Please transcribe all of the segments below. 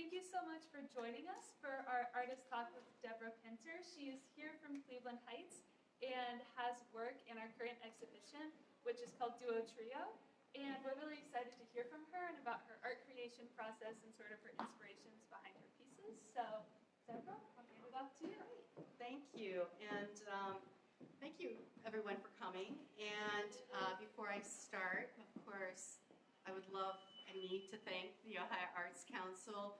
Thank you so much for joining us for our Artist Talk with Deborah Pinter. She is here from Cleveland Heights and has work in our current exhibition, which is called Duo Trio. And we're really excited to hear from her and about her art creation process and sort of her inspirations behind her pieces. So, Deborah, I'll hand it off to you. Thank you, and thank you everyone for coming. And before I start, of course, I would love and need to thank the Ohio Arts Council.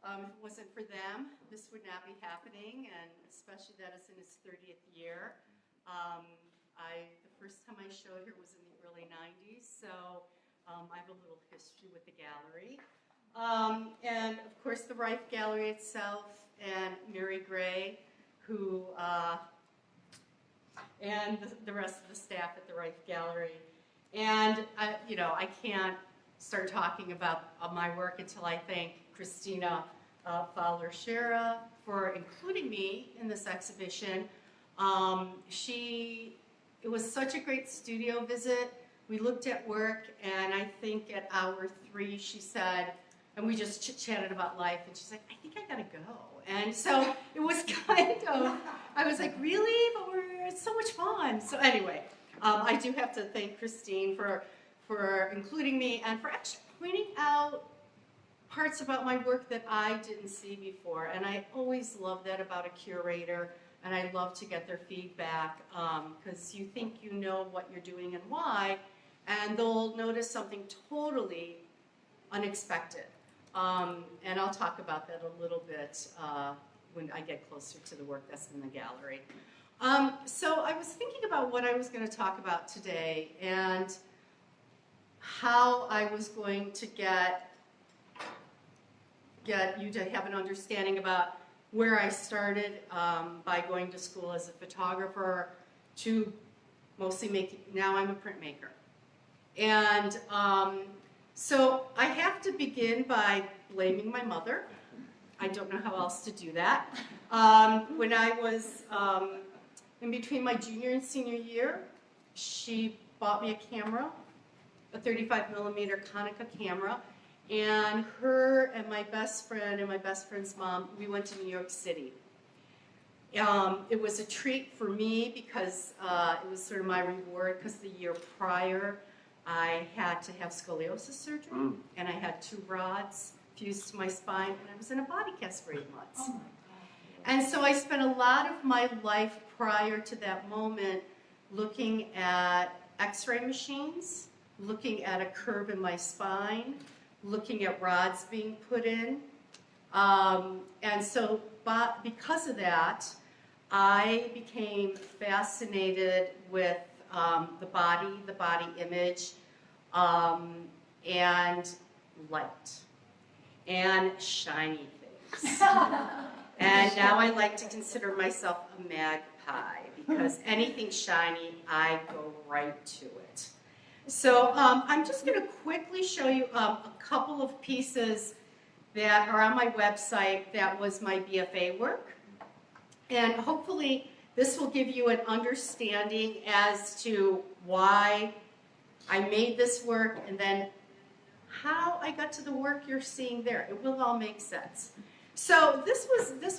If it wasn't for them, this would not be happening, and especially that it's in its 30th year. The first time I showed here was in the early 90s, so I have a little history with the gallery. And of course the Riffe Gallery itself, and Mary Gray, who, and the rest of the staff at the Riffe Gallery. And, I can't start talking about my work until I thank Christina Fowler-Shera for including me in this exhibition. It was such a great studio visit. We looked at work, and I think at hour 3 she said, and we just chit-chatted about life, and she's like, I think I gotta go. And so it was kind of, I was like, really? But it's so much fun. So anyway, I do have to thank Christine for including me and for actually pointing out parts about my work that I didn't see before. And I always love that about a curator, and I love to get their feedback because you think you know what you're doing and why, and they'll notice something totally unexpected. And I'll talk about that a little bit when I get closer to the work that's in the gallery. So I was thinking about what I was going to talk about today and how I was going to get you to have an understanding about where I started by going to school as a photographer to mostly making, now I'm a printmaker. And so I have to begin by blaming my mother. I don't know how else to do that. When I was in between my junior and senior year, she bought me a camera, a 35mm Konica camera, and her and my best friend and my best friend's mom, we went to New York City. It was a treat for me because it was sort of my reward because the year prior I had to have scoliosis surgery, and I had 2 rods fused to my spine, and I was in a body cast for 8 months. Oh my God. And so I spent a lot of my life prior to that moment looking at x-ray machines, looking at a curve in my spine, looking at rods being put in. And so because of that, I became fascinated with the body image, and light, and shiny things. And now I like to consider myself a magpie, because anything shiny, I go right to it. So I'm just going to quickly show you a couple of pieces that are on my website. That was my Bfa work. And hopefully this will give you an understanding as to why I made this work and then how I got to the work you're seeing there. It will all make sense. So this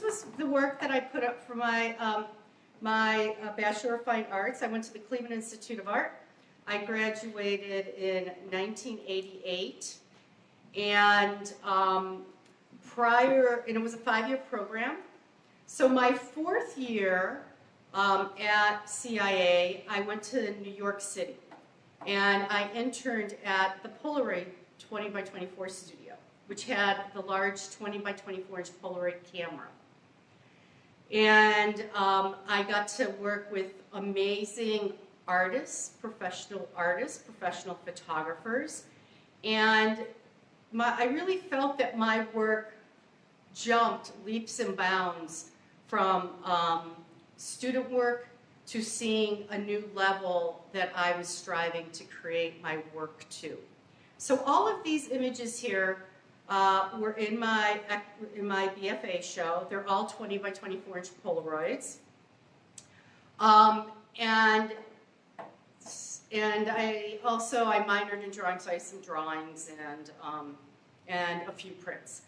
was the work that I put up for my Bachelor of Fine Arts. I went to the Cleveland Institute of Art. I graduated in 1988, and and it was a 5-year program. So my 4th year at CIA, I went to New York City, and I interned at the Polaroid 20x24 studio, which had the large 20x24-inch Polaroid camera. And I got to work with amazing artists, professional photographers, and I really felt that my work jumped leaps and bounds from student work to seeing a new level that I was striving to create my work to. So all of these images here were in my Bfa show. They're all 20x24-inch Polaroids. And I minored in drawing, so I have some drawings and a few prints.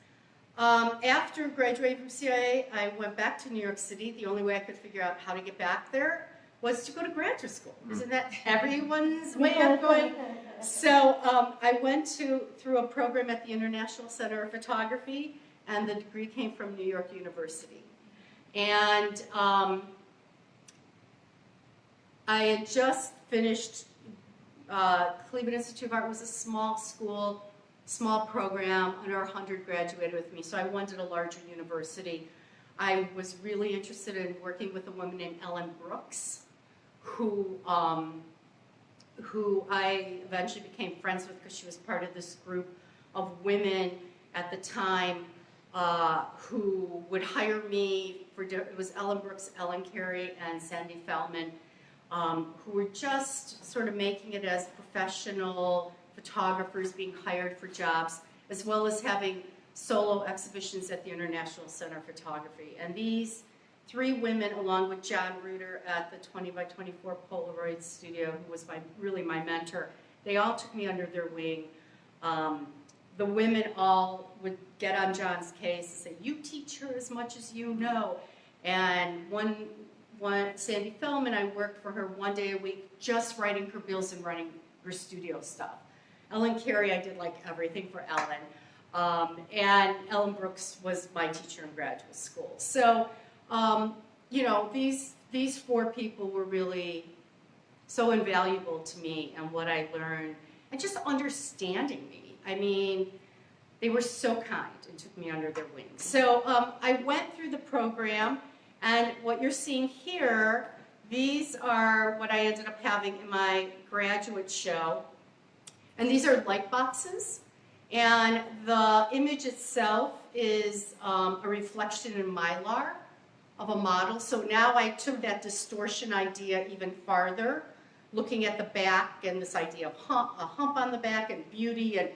After graduating from CIA, I went back to New York City. The only way I could figure out how to get back there was to go to graduate school. Isn't that everyone's way of going? So I went through a program at the International Center of Photography, and the degree came from New York University. And I had just finished, Cleveland Institute of Art was a small school, small program, under 100 graduated with me, so I wanted a larger university. I was really interested in working with a woman named Ellen Brooks, who I eventually became friends with because she was part of this group of women at the time who would hire me for, it was Ellen Brooks, Ellen Carey, and Sandy Feldman, who were just sort of making it as professional photographers being hired for jobs, as well as having solo exhibitions at the International Center of Photography. And these three women, along with John Reuter at the 20 by 24 Polaroid studio, who was really my mentor, they all took me under their wing. The women all would get on John's case and say, "You teach her as much as you know." And one Sandy Feldman, I worked for her one day a week, just writing her bills and running her studio stuff. Ellen Carey, I did like everything for Ellen. And Ellen Brooks was my teacher in graduate school. So, you know, these four people were really so invaluable to me and what I learned, and just understanding me. I mean, they were so kind and took me under their wing. So I went through the program, and what you're seeing here, these are what I ended up having in my graduate show. And these are light boxes, and the image itself is a reflection in Mylar of a model. So now I took that distortion idea even farther, looking at the back and this idea of a hump on the back and beauty and,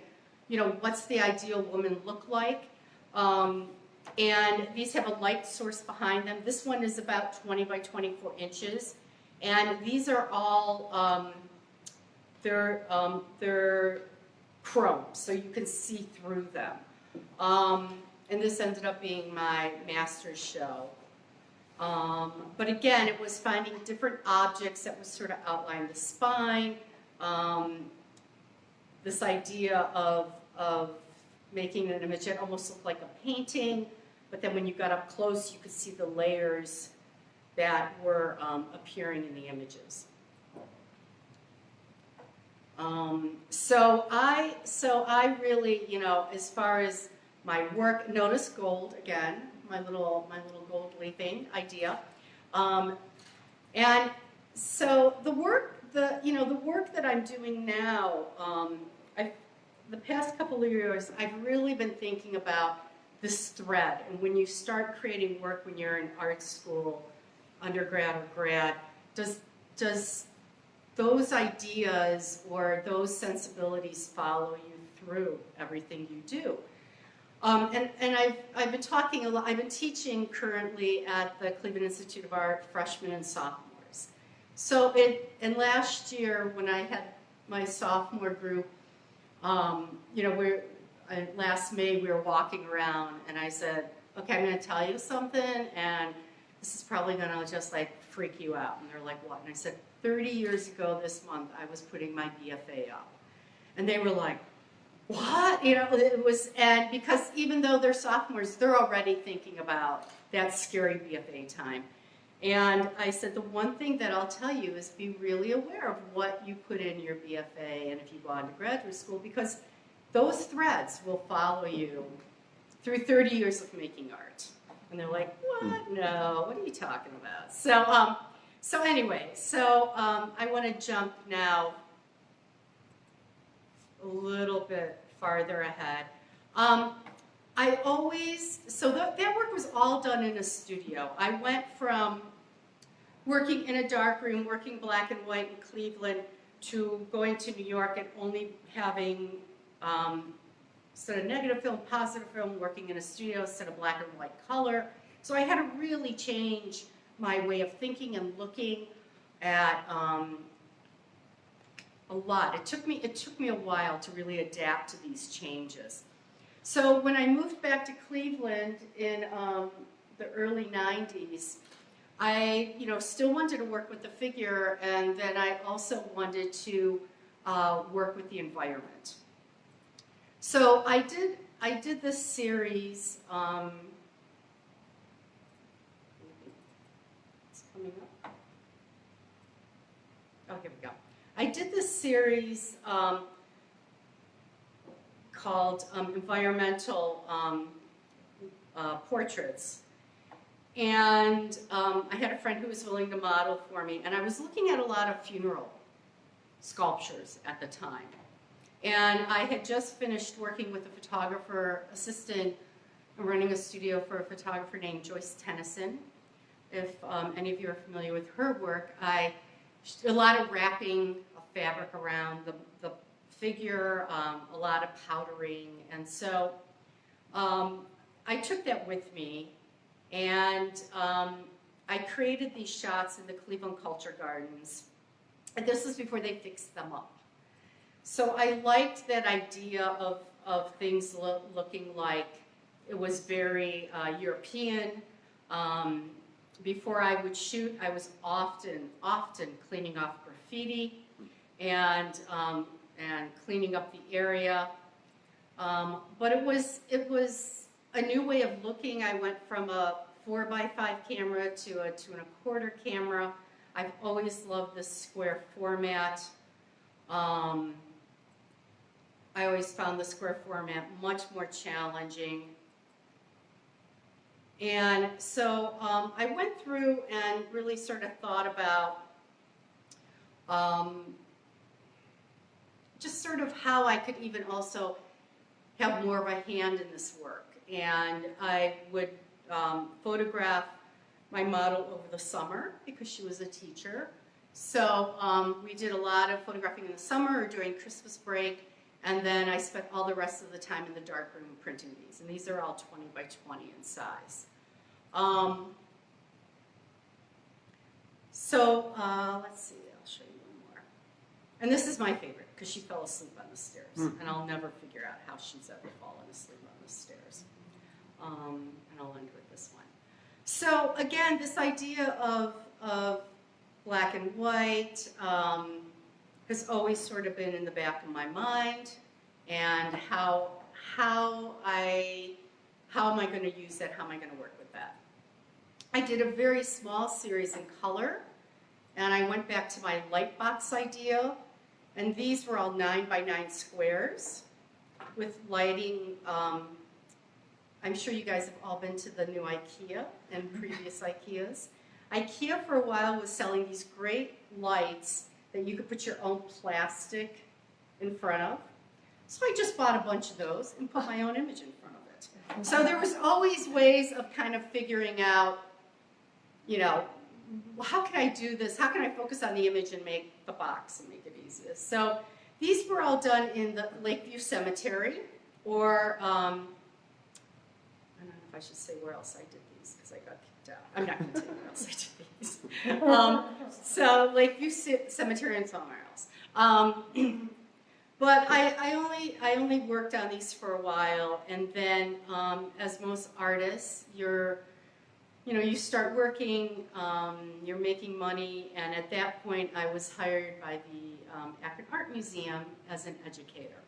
you know, what's the ideal woman look like. And these have a light source behind them. This one is about 20 by 24 inches. And these are all, they're chrome, so you can see through them. And this ended up being my master's show. But again, it was finding different objects that would sort of outline the spine, this idea of making an image that almost looked like a painting, but then when you got up close, you could see the layers that were appearing in the images. So I really, you know, as far as my work, notice gold again, my little gold leafing idea, and so the work that I'm doing now, the past couple of years, I've really been thinking about this thread, and when you start creating work when you're in art school, undergrad or grad, does those ideas or those sensibilities follow you through everything you do? And I've been talking a lot. I've been teaching currently at the Cleveland Institute of Art freshmen and sophomores. So and last year when I had my sophomore group, you know, last May we were walking around and I said, "Okay, I'm going to tell you something, and this is probably going to just like freak you out." And they're like, "What?" And I said, 30 years ago this month, I was putting my BFA up. And they were like, "What?" You know, it was, and because even though they're sophomores, they're already thinking about that scary BFA time. And I said, the one thing that I'll tell you is be really aware of what you put in your BFA and if you go on to graduate school, because those threads will follow you through 30 years of making art. And they're like, "What? No, what are you talking about?" So anyway, I want to jump now a little bit farther ahead. That work was all done in a studio. I went from working in a dark room, working black and white in Cleveland, to going to New York and only having instead of negative film, positive film, working in a studio instead of black and white color. So I had to really change my way of thinking and looking at a lot. It took me a while to really adapt to these changes. So when I moved back to Cleveland in the early 90s, I, still wanted to work with the figure, and then I also wanted to work with the environment. So I did this series. It's coming up. Oh, here we go. I did this series called Environmental Portraits. And I had a friend who was willing to model for me, and I was looking at a lot of funeral sculptures at the time. And I had just finished working with a photographer assistant, running a studio for a photographer named Joyce Tennyson. If any of you are familiar with her work, I did a lot of wrapping of fabric around the figure, a lot of powdering, and so I took that with me, and I created these shots in the Cleveland Culture Gardens, and this was before they fixed them up. So I liked that idea of things looking like it was very European. Before I would shoot, I was often cleaning off graffiti and cleaning up the area. But it was a new way of looking. I went from a 4x5 camera to a 2¼ camera. I've always loved this square format. I always found the square format much more challenging. And so I went through and really sort of thought about just sort of how I could even also have more of a hand in this work. And I would photograph my model over the summer because she was a teacher. So we did a lot of photographing in the summer or during Christmas break, and then I spent all the rest of the time in the darkroom printing these. And these are all 20 by 20 in size. Let's see, I'll show you one more. And this is my favorite because she fell asleep on the stairs. And I'll never figure out how she's ever fallen asleep on the stairs. And I'll end with this one. So again, this idea of black and white has always sort of been in the back of my mind, and how am I going to use that? How am I going to work with that? I did a very small series in color, and I went back to my light box idea, and these were all 9 by 9 squares with lighting. I'm sure you guys have all been to the new IKEA and previous IKEAs. IKEA for a while was selling these great lights that you could put your own plastic in front of. So I just bought a bunch of those and put my own image in front of it. So there was always ways of kind of figuring out, how can I do this? How can I focus on the image and make the box and make it easiest? So these were all done in the Lakeview Cemetery, or I don't know if I should say where else I did these because I got kicked out. I'm not going to tell you where else I did these. So Lakeview Cemetery and somewhere else. But I only worked on these for a while, and then as most artists, you start working, you're making money, and at that point I was hired by the Akron Art Museum as an educator.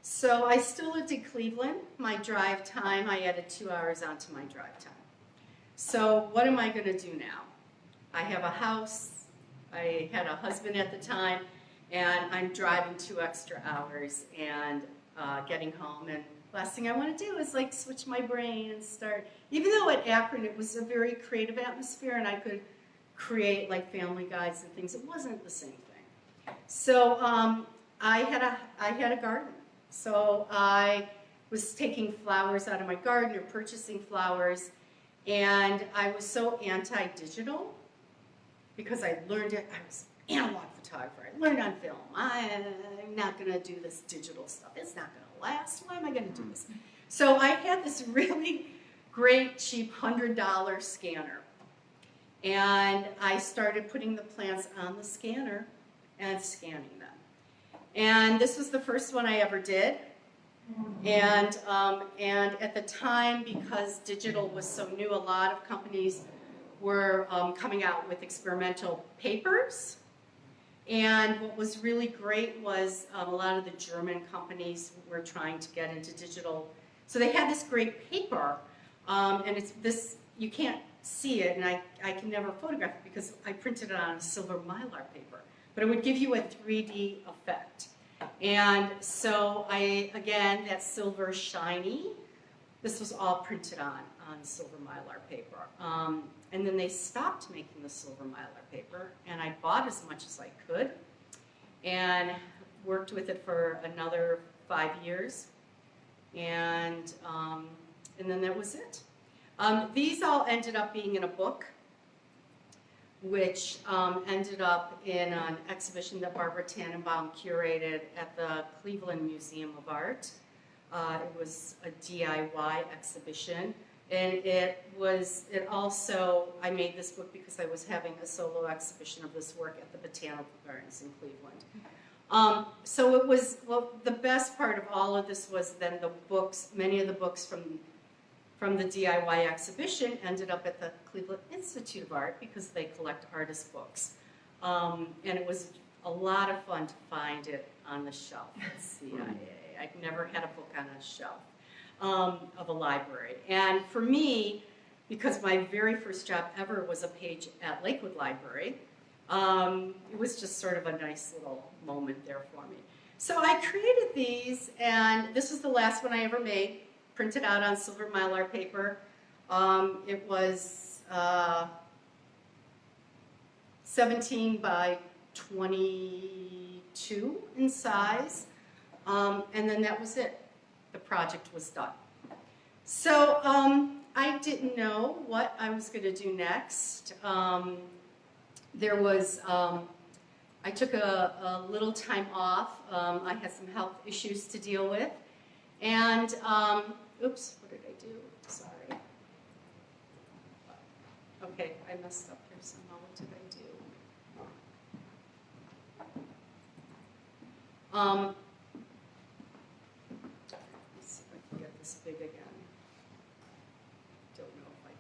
So I still lived in Cleveland. My drive time, I added 2 hours onto my drive time. So what am I going to do now? I have a house, I had a husband at the time, and I'm driving 2 extra hours and getting home, and last thing I want to do is like switch my brain and start, even though at Akron it was a very creative atmosphere and I could create like family guides and things, it wasn't the same thing. So I had a garden. So I was taking flowers out of my garden or purchasing flowers, and I was so anti-digital because I learned it. I was an analog photographer. I learned on film. I'm not going to do this digital stuff. It's not going to last. Why am I going to do this? So I had this really great, cheap $100 scanner. And I started putting the plants on the scanner and scanning them. And this was the first one I ever did. And at the time, because digital was so new, a lot of companies were coming out with experimental papers. And what was really great was a lot of the German companies were trying to get into digital. So they had this great paper, and it's this, you can't see it, and I can never photograph it because I printed it on a silver mylar paper. But it would give you a 3D effect. And so again, that silver shiny, this was all printed on silver mylar paper. And then they stopped making the silver mylar paper, and I bought as much as I could and worked with it for another 5 years. And then that was it. These all ended up being in a book, which ended up in an exhibition that Barbara Tannenbaum curated at the Cleveland Museum of Art. It was a DIY exhibition, and I made this book because I was having a solo exhibition of this work at the Botanical Gardens in Cleveland. So it was, well, the best part of all of this was then the books, many of the books from the DIY exhibition ended up at the Cleveland Institute of Art because they collect artist books. And it was a lot of fun to find it on the shelf at CIA. I've never had a book on a shelf of a library. And for me, because my very first job ever was a page at Lakewood Library, it was just sort of a nice little moment there for me. So I created these, and this was the last one I ever made, printed out on silver mylar paper. It was 17 by 22 in size, and then that was it. The project was done. So I didn't know what I was going to do next. I took a little time off. I had some health issues to deal with. And, oops, what did I do? Sorry. Okay, I messed up here somehow. What did I do? Let's see if I can get this big again. Don't know if I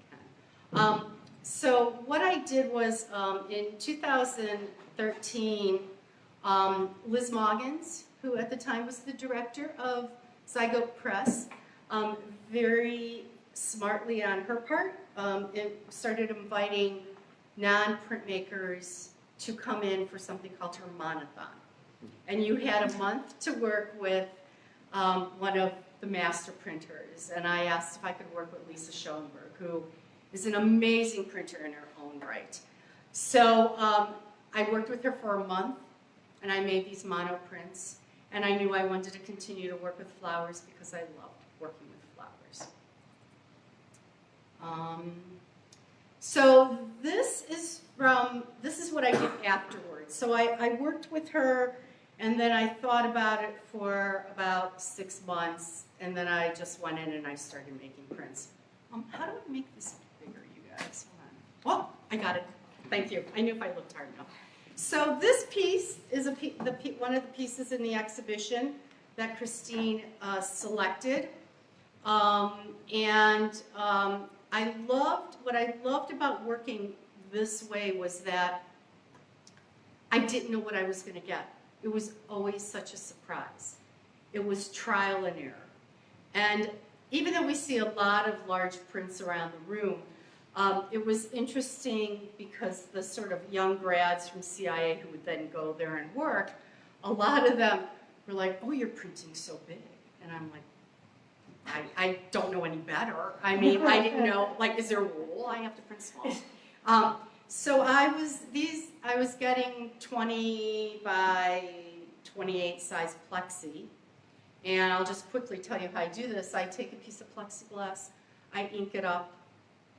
can. So what I did was in 2013, Liz Moggins, who at the time was the director of Zygote Press, very smartly on her part, it started inviting non-printmakers to come in for something called her monathon. And you had a month to work with one of the master printers, and I asked if I could work with Lisa Schoenberg, who is an amazing printer in her own right. So I worked with her for a month, and I made these mono prints, and I knew I wanted to continue to work with flowers because I loved working with flowers. So this is what I did afterwards. So I worked with her, and then I thought about it for about 6 months, and then I just went in and I started making prints. How do I make this bigger, you guys? Hold on. Oh, I got it. Thank you. I knew if I looked hard enough. So this piece is one of the pieces in the exhibition that Christine selected. What I loved about working this way was that I didn't know what I was going to get. It was always such a surprise. It was trial and error. And even though we see a lot of large prints around the room, it was interesting because the sort of young grads from CIA who would then go there and work, a lot of them were like, oh, you're printing so big. And I'm like, I don't know any better. I mean, I didn't know, like, is there a rule? I have to print small. So I was getting 20 by 28 size plexi. And I'll just quickly tell you how I do this. I take a piece of plexiglass, I ink it up,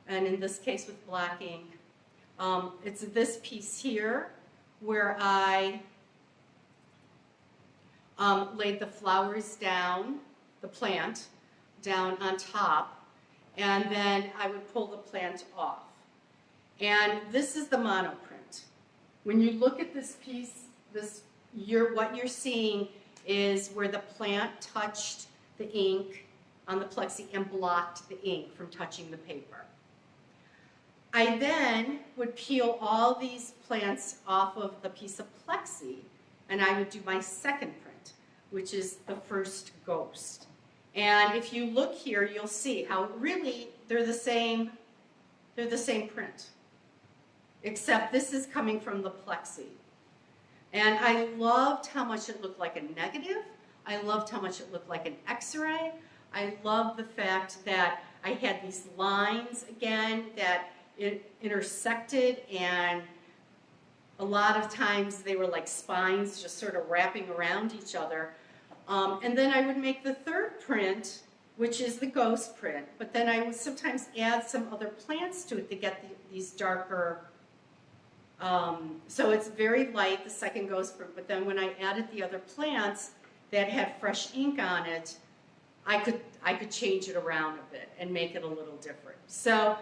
and in this case with black ink. It's this piece here where I laid the flowers down, the plant, down on top, and then I would pull the plant off. And this is the monoprint. When you look at this piece, what you're seeing is where the plant touched the ink on the plexi and blocked the ink from touching the paper. I then would peel all these plants off of the piece of plexi, and I would do my second print, which is the first ghost. And if you look here, you'll see how really they're the same print, except this is coming from the plexi. And I loved how much it looked like a negative. I loved how much it looked like an X-ray. I loved the fact that I had these lines again that it intersected, and a lot of times they were like spines just sort of wrapping around each other. And then I would make the third print, which is the ghost print, but then I would sometimes add some other plants to it to get these darker, so it's very light, the second ghost print, but then when I added the other plants that had fresh ink on it, I could change it around a bit and make it a little different. So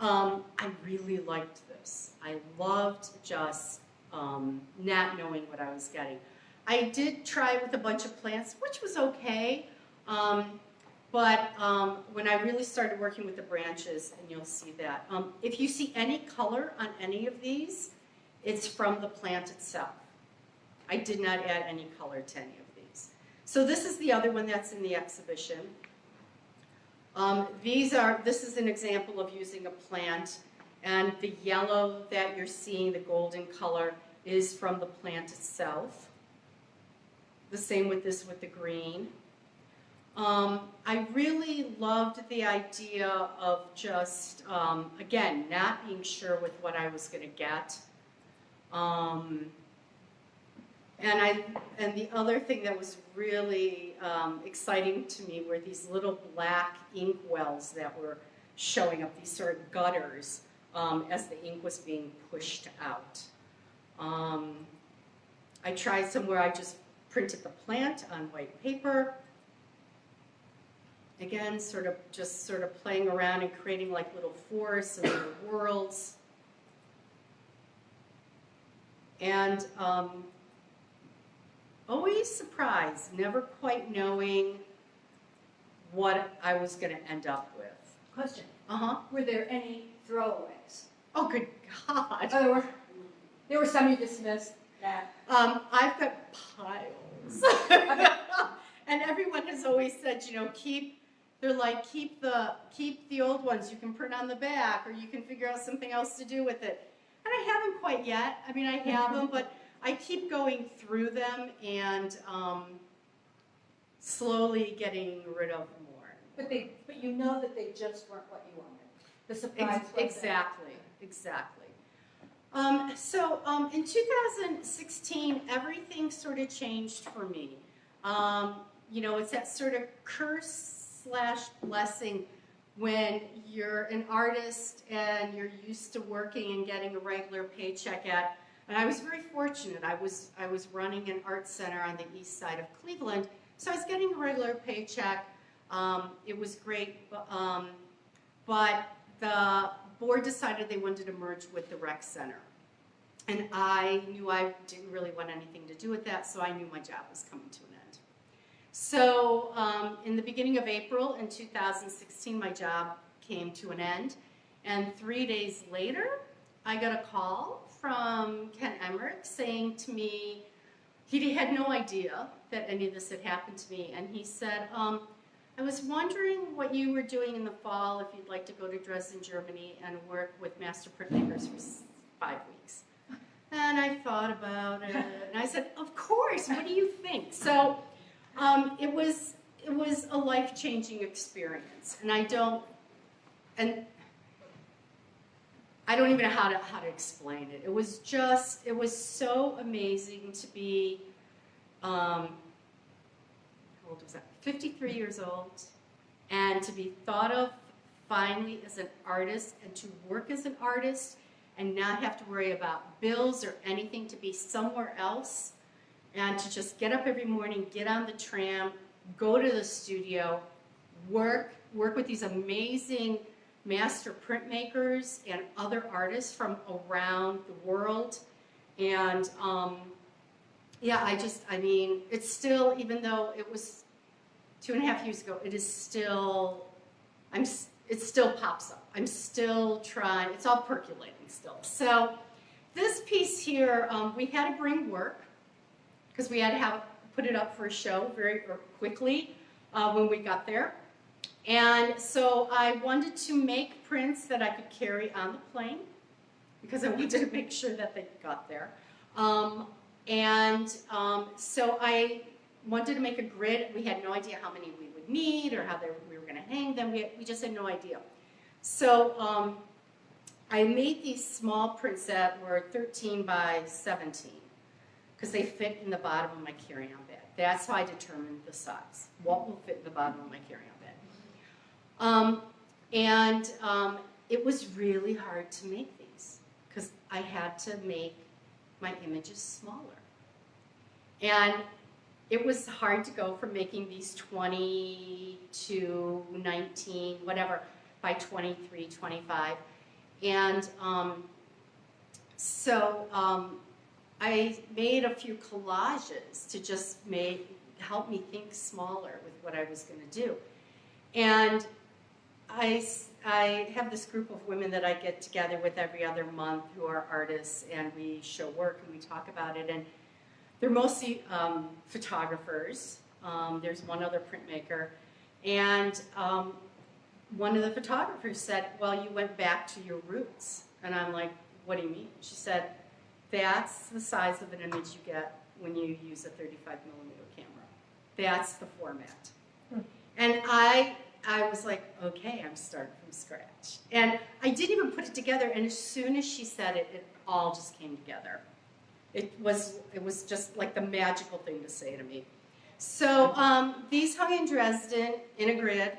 I really liked this. I loved just not knowing what I was getting. I did try with a bunch of plants, which was okay, but when I really started working with the branches, and you'll see that, if you see any color on any of these, it's from the plant itself. I did not add any color to any of these. So this is the other one that's in the exhibition. This is an example of using a plant, and the yellow that you're seeing, the golden color, is from the plant itself. The same with this with the green. I really loved the idea of just, again, not being sure with what I was going to get. And the other thing that was really exciting to me were these little black ink wells that were showing up, these sort of gutters, as the ink was being pushed out. I tried some where I just printed the plant on white paper. Again, sort of playing around and creating like little forests and little worlds. And always surprised, never quite knowing what I was going to end up with. Question. Uh-huh. Were there any throwaways? Oh, good God. Oh, there were some you dismissed that. I've got piles. And everyone has always said, you know, keep the old ones. You can print on the back, or you can figure out something else to do with it. And I haven't quite yet. I mean, I have them, but I keep going through them and slowly getting rid of more. But you know that they just weren't what you wanted. The surprise was exactly. So in 2016, everything sort of changed for me. You know, it's that sort of curse/blessing when you're an artist and you're used to working and getting a regular paycheck at. And I was very fortunate. I was running an art center on the east side of Cleveland, so I was getting a regular paycheck. It was great, but the board decided they wanted to merge with the rec center. And I knew I didn't really want anything to do with that, so I knew my job was coming to an end. So in the beginning of April in 2016, my job came to an end. And 3 days later, I got a call from Ken Emmerich saying to me, he had no idea that any of this had happened to me, and he said, I was wondering what you were doing in the fall, if you'd like to go to Dresden, Germany, and work with master printmakers for 5 weeks. And I thought about it, and I said, of course, what do you think? So it was a life-changing experience, and I don't even know how to explain it. It was so amazing to be, how old was that? 53 years old, and to be thought of finally as an artist, and to work as an artist, and not have to worry about bills or anything, to be somewhere else, and to just get up every morning, get on the tram, go to the studio, work with these amazing master printmakers and other artists from around the world. And yeah, I mean, it's still, even though it was 2.5 years ago, it is still, it still pops up. I'm still trying, it's all percolating still. So this piece here, we had to bring work because we had to put it up for a show very quickly when we got there. And so I wanted to make prints that I could carry on the plane because I wanted to make sure that they got there. So I wanted to make a grid. We had no idea how many we would need or how we were going to hang them. We just had no idea. So I made these small prints that were 13 by 17 because they fit in the bottom of my carry-on bag. That's how I determined the size. What will fit in the bottom of my carry-on bag. It was really hard to make these because I had to make my images smaller. And it was hard to go from making these 20 to 19, whatever, by 23, 25. And I made a few collages to just help me think smaller with what I was going to do. And I have this group of women that I get together with every other month who are artists, and we show work and we talk about it. And they're mostly photographers. There's one other printmaker. And one of the photographers said, well, you went back to your roots. And I'm like, what do you mean? She said, that's the size of an image you get when you use a 35mm camera. That's the format. And I was like, okay, I'm starting from scratch. And I didn't even put it together, and as soon as she said it, it all just came together. It was just like the magical thing to say to me. So these hung in Dresden in a grid,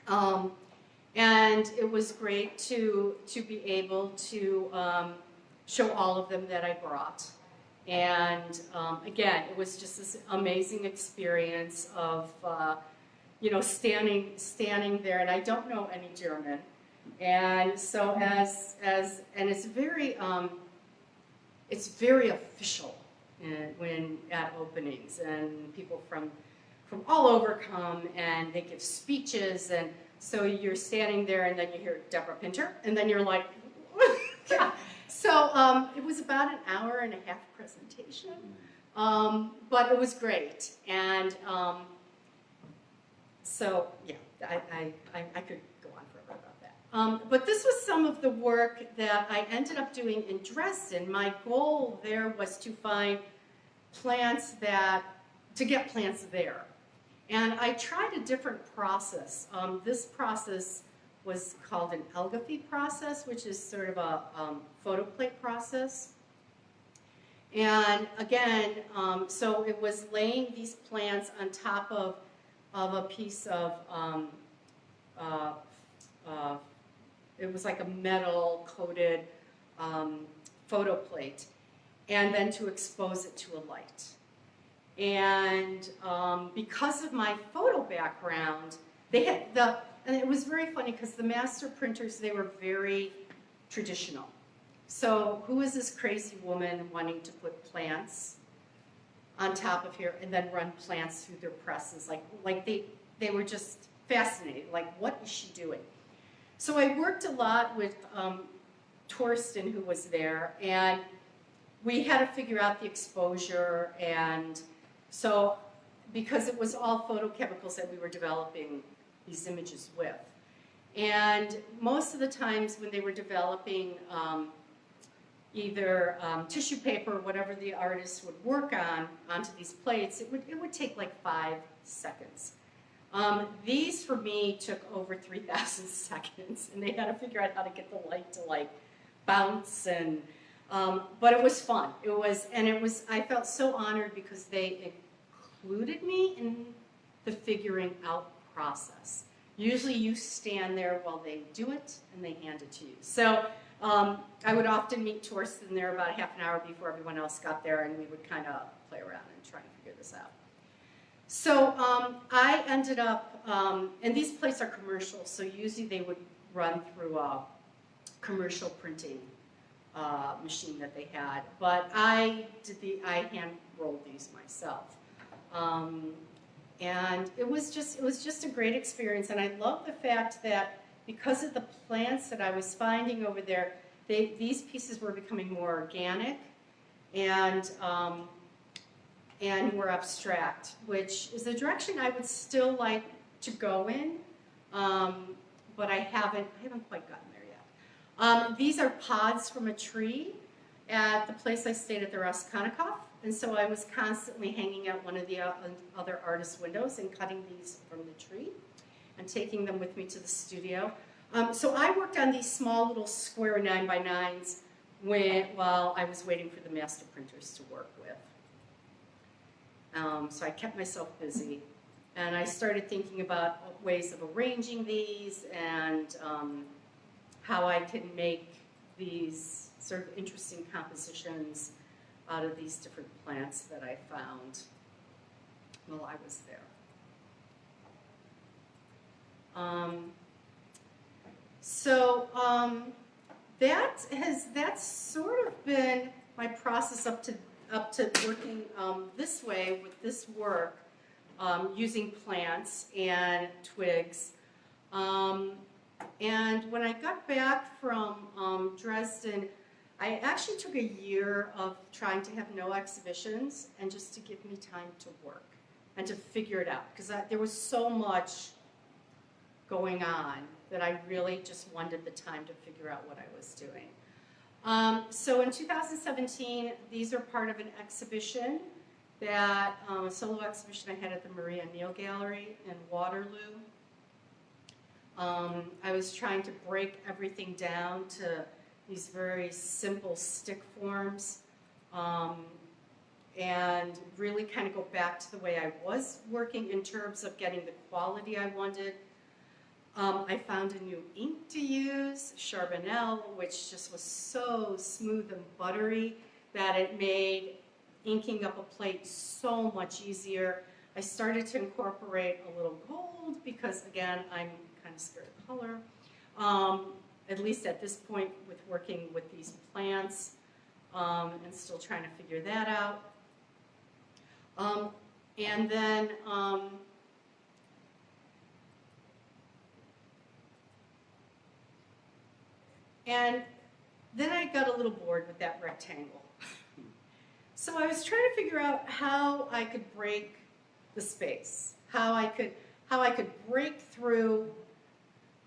and it was great to be able to show all of them that I brought. And again, it was just this amazing experience of standing there, and I don't know any German, and so and it's very official when at openings, and people from all over come and they give speeches, and so you're standing there, and then you hear Deborah Pinter, and then you're like, yeah. So it was about an hour-and-a-half presentation, but it was great, and. So, yeah, I could go on forever about that. But this was some of the work that I ended up doing in Dresden. My goal there was to find plants to get plants there. And I tried a different process. This process was called an Elgaphy process, which is sort of a photoplate process. And again, so it was laying these plants on top of a piece of, it was like a metal coated photo plate, and then to expose it to a light. And because of my photo background, they had and it was very funny because the master printers, they were very traditional. So who is this crazy woman wanting to put plants on top of here and then run plants through their presses? Like they were just fascinated. Like, what is she doing? So I worked a lot with Torsten, who was there, and we had to figure out the exposure. And so, because it was all photochemicals that we were developing these images with. And most of the times when they were developing either tissue paper or whatever the artist would work on onto these plates, it would take like 5 seconds. These for me took over 3,000 seconds, and they had to figure out how to get the light to like bounce, and but it was fun. I felt so honored because they included me in the figuring out process. Usually you stand there while they do it and they hand it to you. So I would often meet Torsten there about half an hour before everyone else got there, and we would kind of play around and try and figure this out. So I ended up, and these plates are commercial, so usually they would run through a commercial printing machine that they had, but I hand rolled these myself. And it was just a great experience. And I love the fact that because of the plants that I was finding over there, these pieces were becoming more organic and more abstract, which is a direction I would still like to go in, but I haven't quite gotten there yet. These are pods from a tree at the place I stayed at the Raskolnikov, and so I was constantly hanging out one of the other artists' windows and cutting these from the tree and taking them with me to the studio. So I worked on these small little square 9x9s while I was waiting for the master printers to work with. So I kept myself busy, and I started thinking about ways of arranging these and how I can make these sort of interesting compositions out of these different plants that I found while I was there. That's sort of been my process up to working this way with this work, using plants and twigs. And when I got back from Dresden, I actually took a year of trying to have no exhibitions and just to give me time to work and to figure it out, because there was so much going on that I really just wanted the time to figure out what I was doing. So in 2017, these are part of an exhibition a solo exhibition I had at the Maria Neal Gallery in Waterloo. I was trying to break everything down to these very simple stick forms and really kind of go back to the way I was working in terms of getting the quality I wanted. I found a new ink to use, Charbonnel, which just was so smooth and buttery that it made inking up a plate so much easier. I started to incorporate a little gold because, again, I'm kind of scared of color, at least at this point with working with these plants and still trying to figure that out. And then I got a little bored with that rectangle. So I was trying to figure out how I could break the space, how I could break through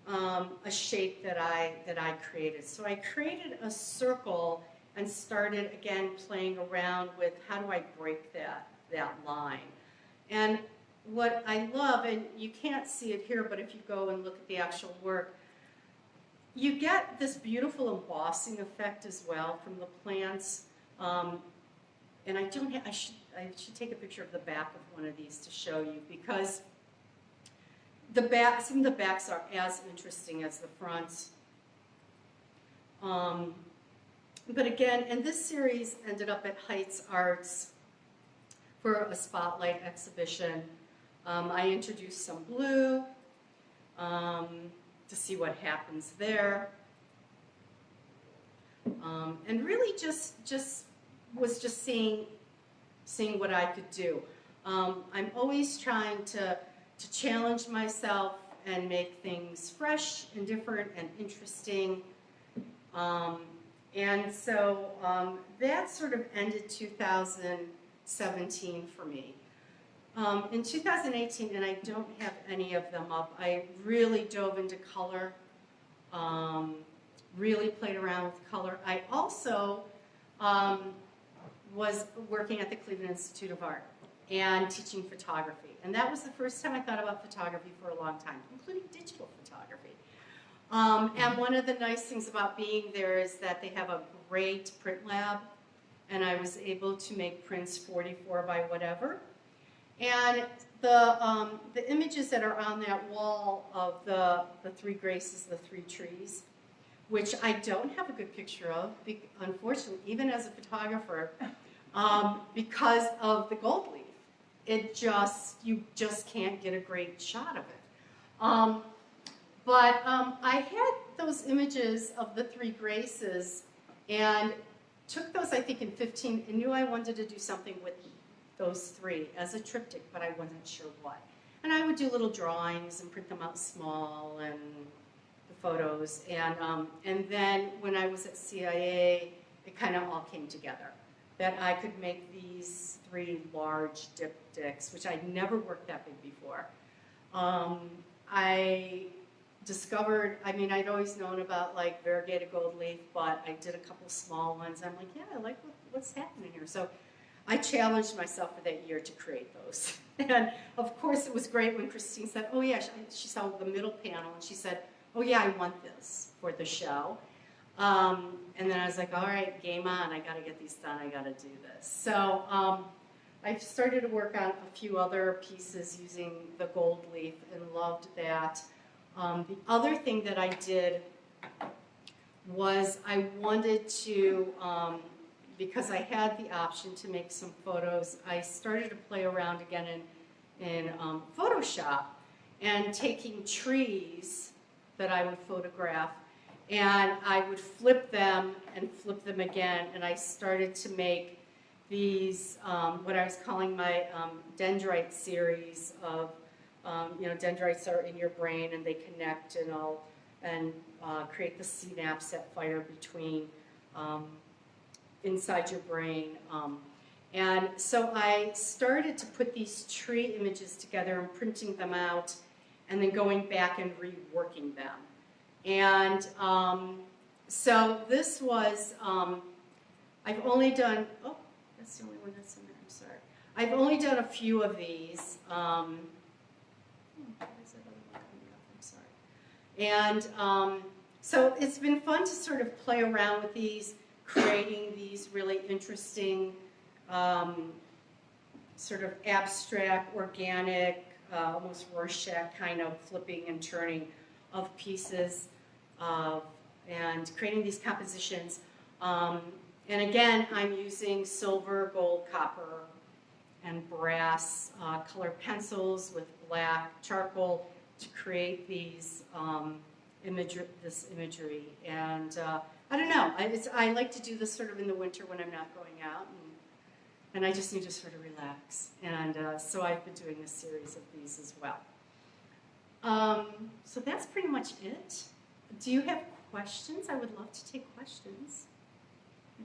a shape that I created. So I created a circle and started again playing around with how do I break that line. And what I love, and you can't see it here, but if you go and look at the actual work, you get this beautiful embossing effect as well from the plants. And I should take a picture of the back of one of these to show you, because some of the backs are as interesting as the fronts. But again, and this series ended up at Heights Arts for a spotlight exhibition. I introduced some blue to see what happens there. And really just was seeing what I could do. I'm always trying to challenge myself and make things fresh and different and interesting. And so that sort of ended 2017 for me. In 2018, and I don't have any of them up, I really dove into color, really played around with color. I also was working at the Cleveland Institute of Art and teaching photography. And that was the first time I thought about photography for a long time, including digital photography. And one of the nice things about being there is that they have a great print lab, and I was able to make prints 44 by whatever. And the images that are on that wall of the three graces, the three trees, which I don't have a good picture of, unfortunately, even as a photographer, because of the gold leaf. You just can't get a great shot of it. But I had those images of the three graces and took those, I think, in 15, and knew I wanted to do something with them. those three as a triptych, but I wasn't sure what. And I would do little drawings and print them out small and the photos. And then when I was at CIA, it kind of all came together. That I could make these three large diptychs, which I'd never worked that big before. I discovered, I mean, I'd always known about like variegated gold leaf, but I did a couple small ones. I'm like, yeah, I like what's happening here. So I challenged myself for that year to create those. And of course it was great when Christine said, oh yeah, she saw the middle panel and she said, oh yeah, I want this for the show. And then I was like, all right, game on, I gotta get these done, I gotta do this. So I started to work on a few other pieces using the gold leaf and loved that. The other thing that I did was I wanted to, because I had the option to make some photos, I started to play around again in Photoshop and taking trees that I would photograph, and I would flip them and flip them again, and I started to make these, what I was calling my dendrite series of, you know, dendrites are in your brain and they connect and create the synapse that fire between inside your brain. And so I started to put these tree images together and printing them out and then going back and reworking them. And so this was, I've only done, oh, that's the only one that's in there, I'm sorry. I've only done a few of these. Where's that other one coming up? I'm sorry. And so it's been fun to sort of play around with these, creating these really interesting sort of abstract, organic, almost Rorschach kind of flipping and turning of pieces and creating these compositions. And again, I'm using silver, gold, copper, and brass colored pencils with black charcoal to create these this imagery. And I don't know, I like to do this sort of in the winter when I'm not going out, and I just need to sort of relax. And so I've been doing a series of these as well. So that's pretty much it. Do you have questions? I would love to take questions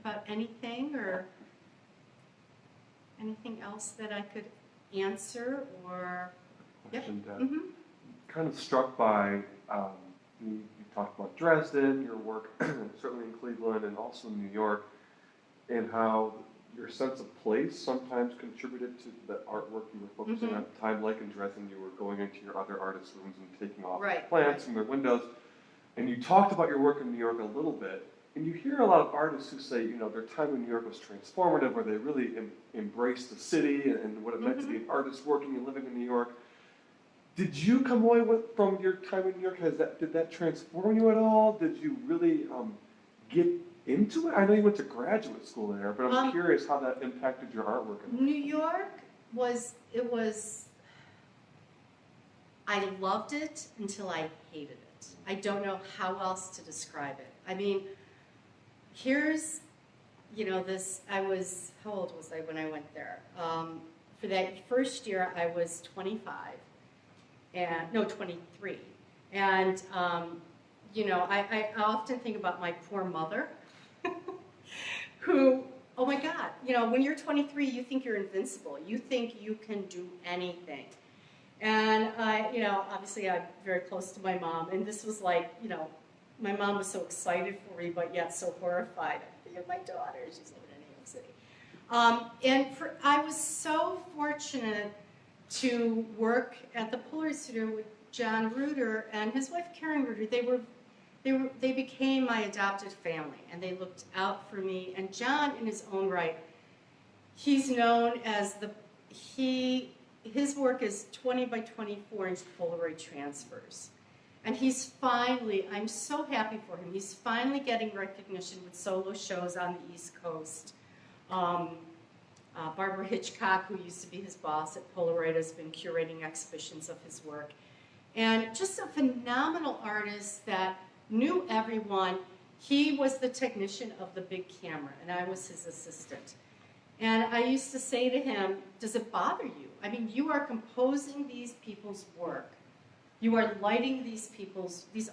about anything or anything else that I could answer or... Question, Yep. Deb. Kind of struck by, you talked about Dresden, your work certainly in Cleveland and also in New York, and how your sense of place sometimes contributed to the artwork you were focusing on at the time. Like in Dresden, you were going into your other artists' rooms and taking off plants from their windows. And you talked about your work in New York a little bit. And you hear a lot of artists who say, you know, their time in New York was transformative, where they really embraced the city and what it meant to be an artist working and living in New York. Did you come away from your time in New York? Did that transform you at all? Did you really get into it? I know you went to graduate school there, but I'm curious how that impacted your artwork. New York I loved it until I hated it. I don't know how else to describe it. I mean, here's, you know, how old was I when I went there? For that first year, I was 25. 23. And, you know, I often think about my poor mother, who, oh my God, you know, when you're 23, you think you're invincible. You think you can do anything. And you know, obviously I'm very close to my mom, and this was like, you know, my mom was so excited for me, but yet so horrified. My daughter, she's living in New York City. And I was so fortunate to work at the Polaroid studio with John Reuter and his wife Karen Reuter. They became my adopted family, and they looked out for me. And John, in his own right, he's known as his work is 20 by 24 inch Polaroid transfers. And he's finally, I'm so happy for him, he's finally getting recognition with solo shows on the East Coast. Barbara Hitchcock, who used to be his boss at Polaroid, has been curating exhibitions of his work. And just a phenomenal artist that knew everyone. He was the technician of the big camera, and I was his assistant. And I used to say to him, does it bother you? I mean, you are composing these people's work. You are lighting these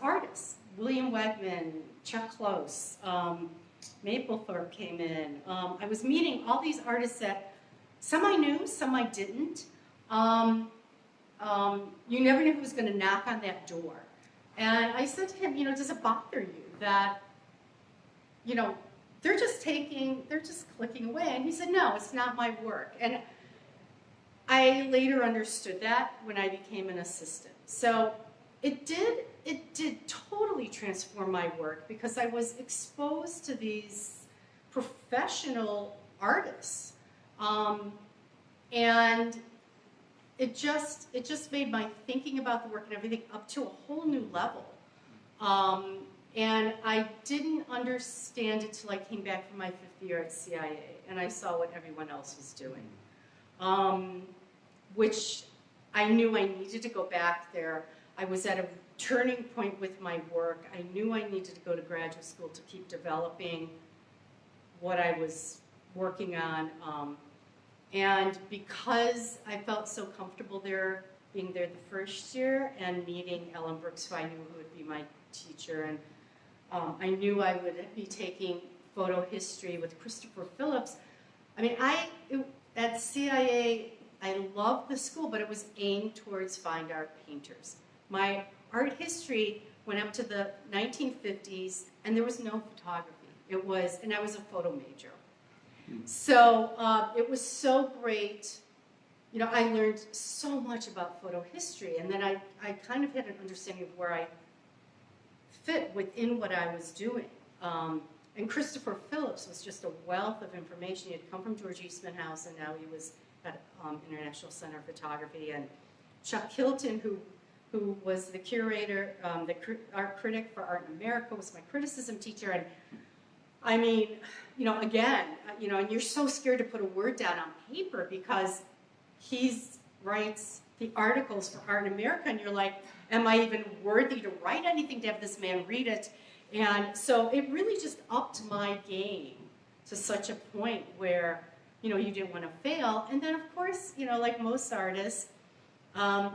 artists. William Wegman, Chuck Close, Mapplethorpe came in. I was meeting all these artists that some I knew, some I didn't. You never knew who was going to knock on that door. And I said to him, you know, does it bother you that, you know, they're just clicking away? And he said, no, it's not my work. And I later understood that when I became an assistant. So it did totally transform my work because I was exposed to these professional artists. And it just made my thinking about the work and everything up to a whole new level. And I didn't understand it till I came back from my 5th year at CIA and I saw what everyone else was doing, which I knew I needed to go back there. I was at a turning point with my work. I knew I needed to go to graduate school to keep developing what I was working on. And because I felt so comfortable there, being there the first year and meeting Ellen Brooks, who I knew who would be my teacher, and I knew I would be taking photo history with Christopher Phillips. I mean, at CIA, I loved the school, but it was aimed towards fine art painters. My art history went up to the 1950s, and there was no photography. And I was a photo major. So it was so great. You know, I learned so much about photo history, and then I kind of had an understanding of where I fit within what I was doing. And Christopher Phillips was just a wealth of information. He had come from George Eastman House, and now he was at International Center of Photography. And Chuck Hilton, who was the curator, the art critic for Art in America, was my criticism teacher. And I mean, you know, again, you know, and you're so scared to put a word down on paper because he writes the articles for Art in America, and you're like, am I even worthy to write anything to have this man read it? And so it really just upped my game to such a point where, you know, you didn't want to fail. And then, of course, you know, like most artists,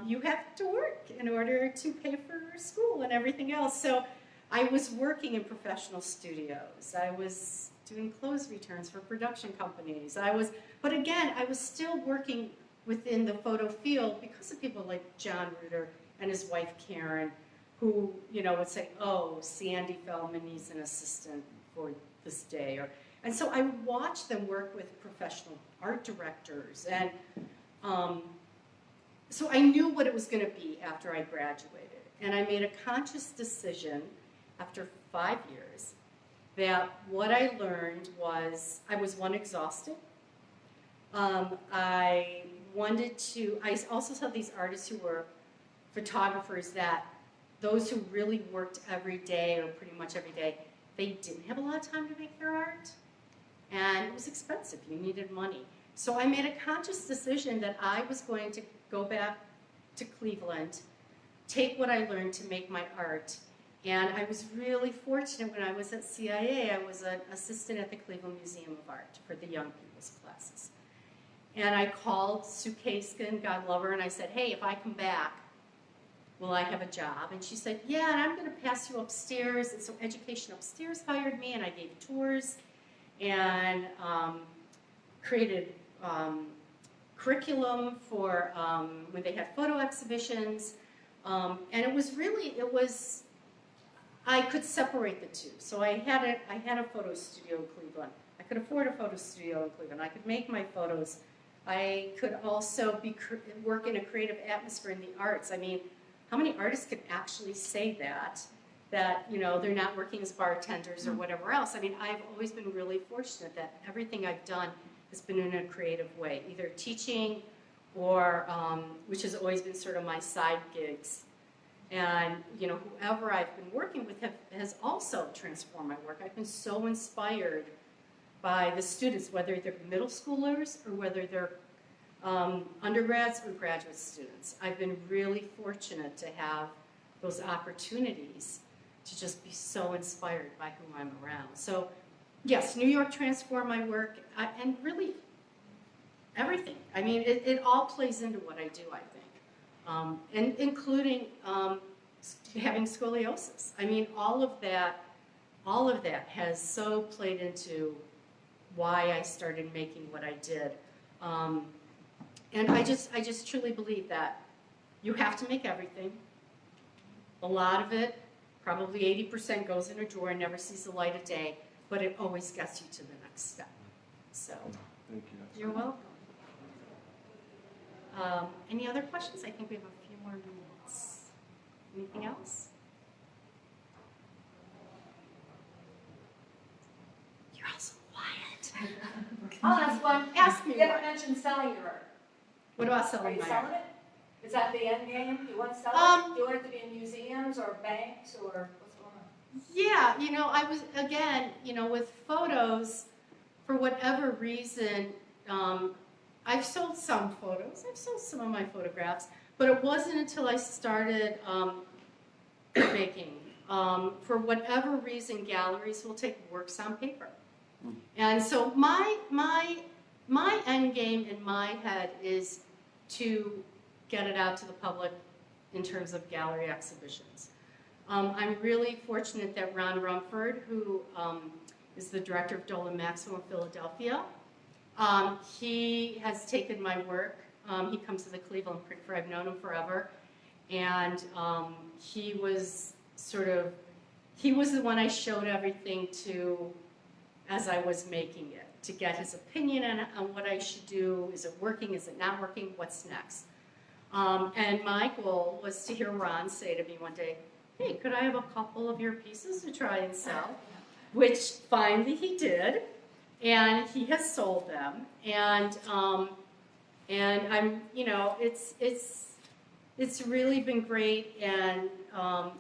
you have to work in order to pay for school and everything else. So I was working in professional studios. I was doing clothes returns for production companies. But again, I was still working within the photo field because of people like John Reuter and his wife Karen, who, you know, would say, oh, Sandy Feldman needs an assistant for this day. And so I would watch them work with professional art directors. And so I knew what it was going to be after I graduated. And I made a conscious decision after 5 years that what I learned was I was, one, exhausted. I also saw these artists who were photographers that those who really worked every day or pretty much every day, they didn't have a lot of time to make their art. And it was expensive. You needed money. So I made a conscious decision that I was going to go back to Cleveland, take what I learned to make my art. And I was really fortunate when I was at CIA. I was an assistant at the Cleveland Museum of Art for the young people's classes. And I called Sue Kaskin, God love her, and I said, hey, if I come back, will I have a job? And she said, yeah, and I'm going to pass you upstairs. And so Education Upstairs hired me, and I gave tours and created curriculum for when they had photo exhibitions. And it was, I could separate the two. So I had a photo studio in Cleveland. I could afford a photo studio in Cleveland. I could make my photos. I could also work in a creative atmosphere in the arts. I mean, how many artists could actually say that, you know, they're not working as bartenders or whatever else? I mean, I've always been really fortunate that everything I've done has been in a creative way, either teaching or, which has always been sort of my side gigs. And, you know, whoever I've been working with has also transformed my work. I've been so inspired by the students, whether they're middle schoolers or whether they're undergrads or graduate students. I've been really fortunate to have those opportunities to just be so inspired by who I'm around. So, yes, New York transformed my work, and really everything. I mean, it all plays into what I do, I think, and including having scoliosis. I mean, all of that has so played into why I started making what I did. And I just truly believe that you have to make everything. A lot of it, probably 80%, goes in a drawer and never sees the light of day, but it always gets you to the next step. So, Thank you. you're welcome. Any other questions? I think we have a few more minutes. Anything else? You're all so quiet. I'll ask one. Ask me You haven't what. mentioned selling your art. What about Are selling you my selling art? it? Is that the end game? Do you want to sell it? Do you want it to be in museums or banks or what's going on? Yeah, I was, again, with photos, for whatever reason, I've sold some photos. I've sold some of my photographs, but it wasn't until I started making. For whatever reason, galleries will take works on paper. And so my end game in my head is to get it out to the public in terms of gallery exhibitions. I'm really fortunate that Ron Rumford, who is the director of Dolan Maxwell in Philadelphia, he has taken my work. He comes to the Cleveland Print Fair. I've known him forever. And he was the one I showed everything to as I was making it, to get his opinion on what I should do. Is it working? Is it not working? What's next? And my goal was to hear Ron say to me one day, hey, could I have a couple of your pieces to try and sell? Which finally he did, and he has sold them. And I'm, it's really been great, and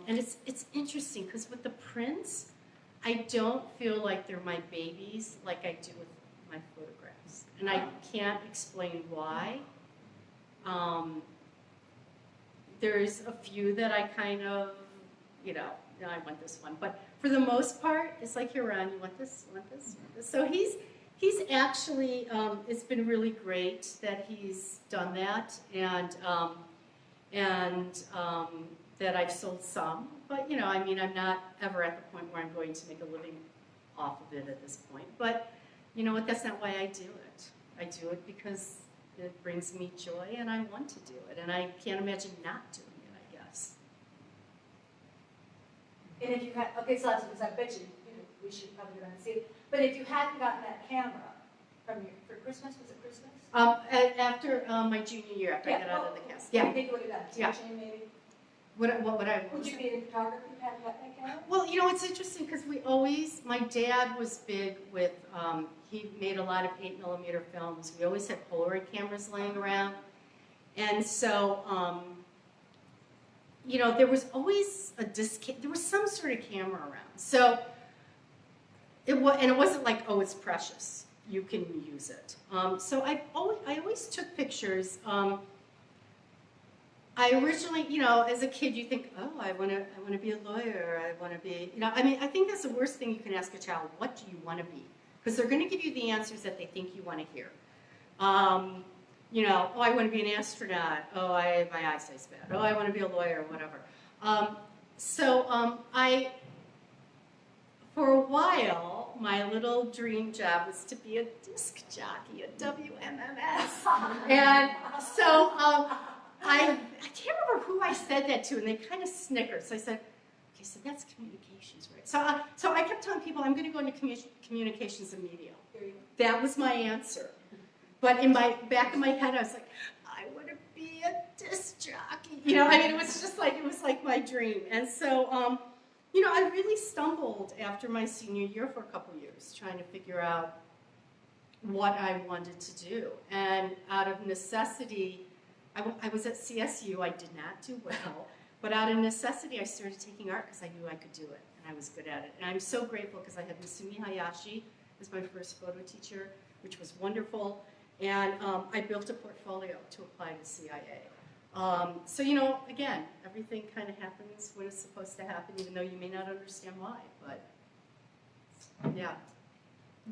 it's interesting because with the prints, I don't feel like they're my babies like I do with my photographs, and I can't explain why. There's a few that I kind of, I want this one, but for the most part, it's like, here, Ron, you want this, you want this, you want this. So he's actually, it's been really great that he's done that, and that I've sold some, but I'm not ever at the point where I'm going to make a living off of it at this point. But you know what? That's not why I do it. I do it because it brings me joy, and I want to do it, and I can't imagine not doing it, I guess. And if you had, okay, so that's because I bet you, we should probably go and see it. But if you hadn't gotten that camera for Christmas, was it Christmas? After my junior year, after I got out of the cast. Yeah. Yeah. You think you would have got a Yeah. teaching maybe? What would I? Would you be in photography if you hadn't gotten that camera? Well, it's interesting because my dad was big with, he made a lot of 8mm films. We always had Polaroid cameras laying around. And so, there was always there was some sort of camera around. So, it wasn't like, oh, it's precious. You can use it. So I always took pictures. I originally, as a kid, you think, oh, I want to be a lawyer. I want to be, I think that's the worst thing you can ask a child. What do you want to be? Because they're going to give you the answers that they think you want to hear. Oh, I want to be an astronaut. Oh, my eyesight's bad. Oh, I want to be a lawyer, whatever. For a while, my little dream job was to be a disc jockey, a WMMS. And so I can't remember who I said that to, and they kind of snickered. So I said, okay, so that's communications, right? So I kept telling people I'm going to go into communications and media. That was my answer. But in my back of my head, I was like, I want to be a disc jockey. It was like my dream. And so, I really stumbled after my senior year for a couple years trying to figure out what I wanted to do. And out of necessity, I was at CSU. I did not do well. But out of necessity, I started taking art because I knew I could do it, and I was good at it. And I'm so grateful because I had Masumi Hayashi as my first photo teacher, which was wonderful. And I built a portfolio to apply to CIA. So, again, everything kind of happens when it's supposed to happen, even though you may not understand why. But, yeah,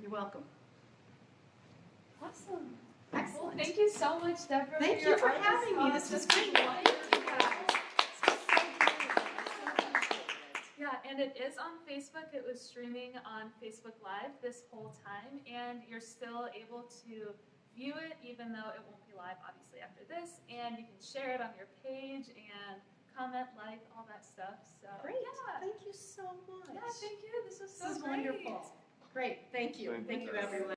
you're welcome. Awesome. Well, Excellent. thank you so much, Deborah. Thank your you for artist having me. talk. This was This great. wonderful. Yeah, and it is on Facebook. It was streaming on Facebook Live this whole time, and you're still able to view it, even though it won't be live, obviously, after this. And you can share it on your page and comment, like, all that stuff. So Great. yeah, Thank you so much. yeah, thank you. This was so This is great. wonderful. Great. Thank you. Thank Thank you. you, everyone.